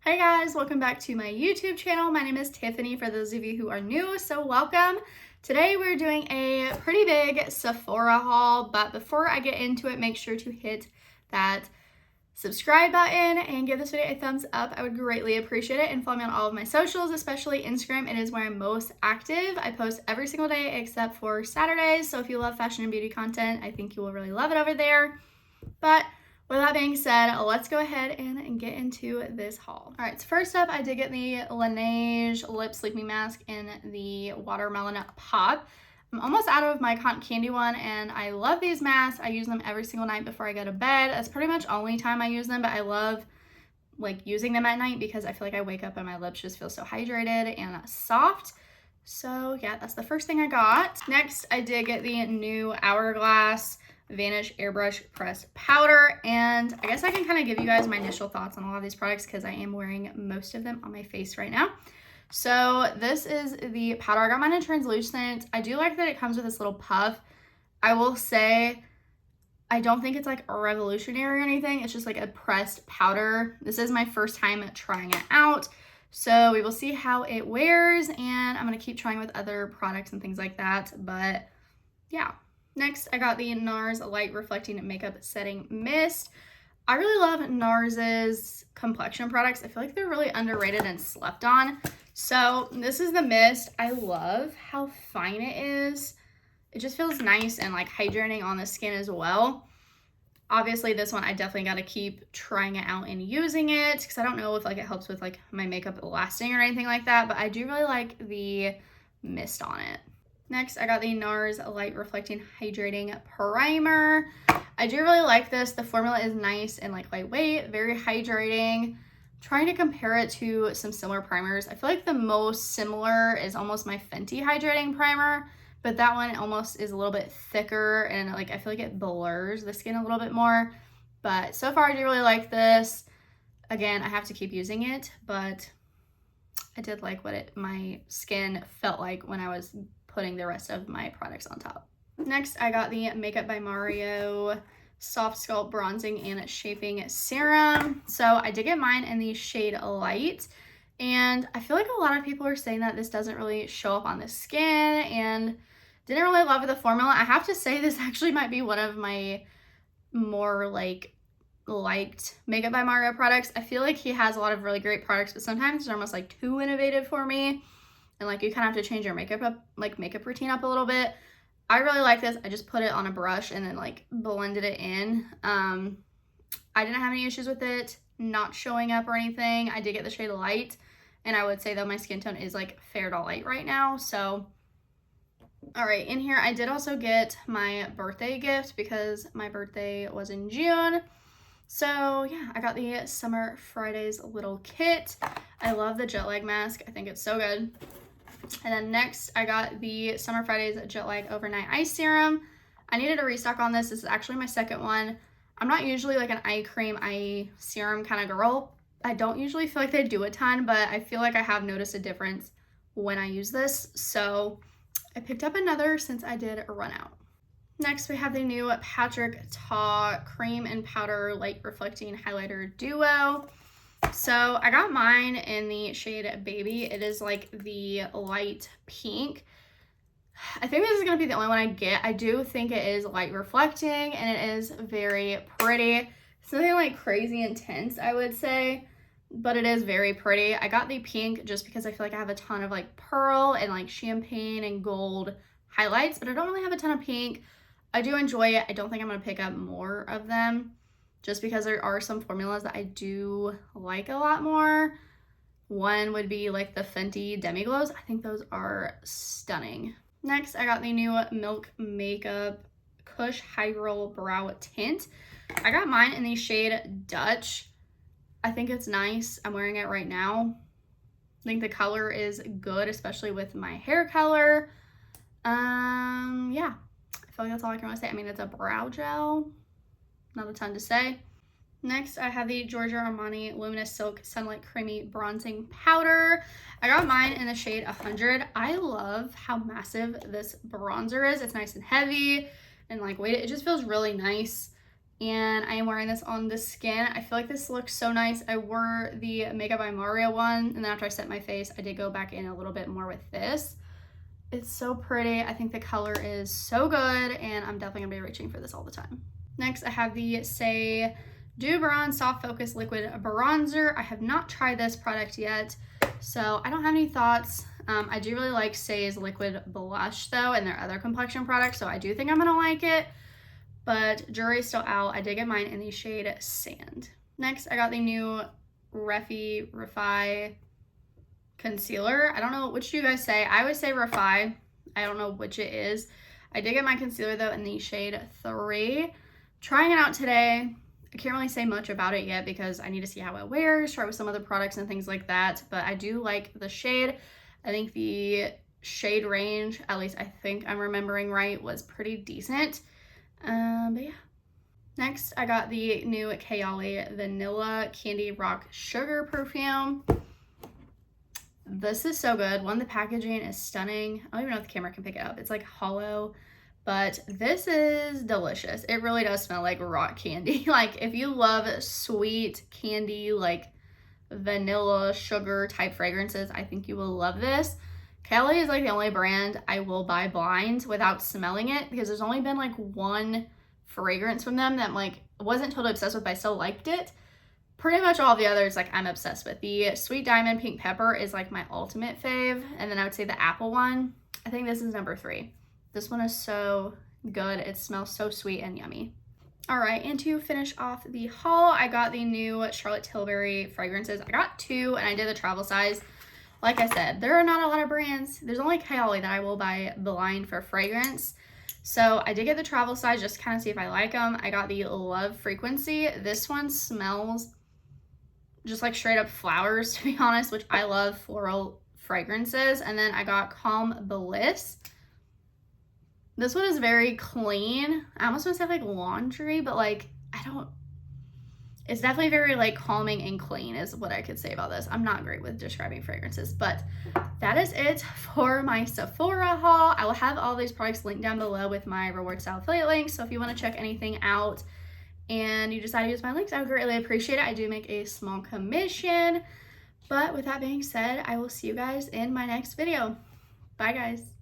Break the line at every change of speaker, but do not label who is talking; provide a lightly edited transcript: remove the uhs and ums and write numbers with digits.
Hey guys, welcome back to my YouTube channel. My name is Tiffany for those of you who are new, so welcome. Today we're doing a pretty big Sephora haul, but before I get into it, make sure to hit that subscribe button and give this video a thumbs up. I would greatly appreciate it, and follow me on all of my socials, especially Instagram. It is where I'm most active. I post every single day except for Saturdays, so if you love fashion and beauty content, I think you will really love it over there. But with that being said, let's go ahead and get into this haul. All right, so first up, I did get the Laneige Lip Sleeping Mask in the Watermelon Pop. I'm almost out of my cotton candy one, and I love these masks. I use them every single night before I go to bed. That's pretty much only time I use them, but I love using them at night because I feel like I wake up and my lips just feel so hydrated and soft. So yeah, that's the first thing I got. Next, I did get the new Hourglass Vanish Airbrush Pressed Powder, and I guess I can kind of give you guys my initial thoughts on a lot of these products because I am wearing most of them on my face right now. So this is the powder. I got mine in translucent. I do like that it comes with this little puff. I will say I don't think it's like revolutionary or anything. It's just like a pressed powder. This is my first time trying it out, so we will see how it wears, and I'm gonna keep trying with other products and things like that. But yeah. Next, I got the NARS Light Reflecting Makeup Setting Mist. I really love NARS's complexion products. I feel like they're really underrated and slept on. So this is the mist. I love how fine it is. It just feels nice and like hydrating on the skin as well. Obviously, this one I definitely got to keep trying it out and using it because I don't know if like it helps with like my makeup lasting or anything like that, but I do really like the mist on it. Next, I got the NARS Light Reflecting Hydrating Primer. I do really like this. The formula is nice and like lightweight, very hydrating. Trying to compare it to some similar primers. I feel like the most similar is almost my Fenty Hydrating Primer, but that one almost is a little bit thicker and like I feel like it blurs the skin a little bit more. But so far I do really like this. Again, I have to keep using it, but I did like what my skin felt like when I was putting the rest of my products on top. Next, I got the Makeup by Mario Soft Sculpt Bronzing and Shaping Serum. So I did get mine in the shade Light, and I feel like a lot of people are saying that this doesn't really show up on the skin and didn't really love the formula. I have to say this actually might be one of my more liked Makeup by Mario products. I feel like he has a lot of really great products, but sometimes they're almost like too innovative for me. And like you kind of have to change your makeup routine up a little bit. I really like this. I just put it on a brush and then like blended it in. I didn't have any issues with it not showing up or anything. I did get the shade Light, and I would say that my skin tone is like fair to light right now. So all right, in here I did also get my birthday gift because my birthday was in June. So yeah, I got the Summer Fridays little kit. I love the jet lag mask. I think it's so good. And then next, I got the Summer Fridays Jet Lag Overnight Eye Serum. I needed a restock on this. This is actually my second one. I'm not usually like an eye cream, eye serum kind of girl. I don't usually feel like they do a ton, but I feel like I have noticed a difference when I use this. So I picked up another since I did run out. Next, we have the new Patrick Ta Cream and Powder Light Reflecting Highlighter Duo. So I got mine in the shade Baby. It is like the light pink. I think this is going to be the only one I get. I do think it is light reflecting and it is very pretty. It's nothing like crazy intense, I would say, but it is very pretty. I got the pink just because I feel like I have a ton of like pearl and like champagne and gold highlights, but I don't really have a ton of pink. I do enjoy it. I don't think I'm going to pick up more of them, just because there are some formulas that I do like a lot more. One would be like the Fenty Demi Glows. I think those are stunning. Next, I got the new Milk Makeup Kush High Roll Brow Tint. I got mine in the shade Dutch. I think it's nice. I'm wearing it right now. I think the color is good, especially with my hair color. Yeah, I feel like that's all I can really say. I mean, it's a brow gel. Not a ton to say. Next, I have the Giorgio Armani Luminous Silk Sunlight Creamy Bronzing Powder. I got mine in the shade 100. I love how massive this bronzer is. It's nice and heavy and like weighted. It just feels really nice. and I am wearing this on the skin. I feel like this looks so nice. I wore the Makeup by Mario one, and then after I set my face, I did go back in a little bit more with this. It's so pretty. I think the color is so good, and I'm definitely gonna be reaching for this all the time. Next, I have the Say Dew Bronze Soft Focus Liquid Bronzer. I have not tried this product yet, so I don't have any thoughts. I do really like Say's liquid blush though, and their other complexion products, so I do think I'm gonna like it, but jury's still out. I did get mine in the shade Sand. Next, I got the new Refi concealer. I don't know, which do you guys say? I always say Refi. I don't know which it is. I did get my concealer though in the shade 3. Trying it out today. I can't really say much about it yet because I need to see how it wears, try it with some other products and things like that, but I do like the shade. I think the shade range, at least I think I'm remembering right, was pretty decent. But yeah. Next, I got the new Kayali Vanilla Candy Rock Sugar perfume. This is so good. One, the packaging is stunning. I don't even know if the camera can pick it up. It's like hollow, but this is delicious. It really does smell like rock candy. Like if you love sweet candy, like vanilla sugar type fragrances, I think you will love this. Kelly is like the only brand I will buy blind without smelling it, because there's only been like one fragrance from them that like wasn't totally obsessed with, but I still liked it. Pretty much all the others like I'm obsessed with. The Sweet Diamond Pink Pepper is like my ultimate fave, and then I would say the apple one, I think this is number 3. This one is so good. It smells so sweet and yummy. All right, and to finish off the haul, I got the new Charlotte Tilbury fragrances. I got 2 and I did the travel size. Like I said, there are not a lot of brands. There's only Kayali that I will buy blind for fragrance. So I did get the travel size just to kind of see if I like them. I got the Love Frequency. This one smells just like straight up flowers, to be honest, which I love floral fragrances. And then I got Calm Bliss. This one is very clean. I almost want to say like laundry, but like, it's definitely very like calming and clean is what I could say about this. I'm not great with describing fragrances, but that is it for my Sephora haul. I will have all these products linked down below with my RewardStyle affiliate links. So if you want to check anything out and you decide to use my links, I would greatly appreciate it. I do make a small commission. But with that being said, I will see you guys in my next video. Bye guys.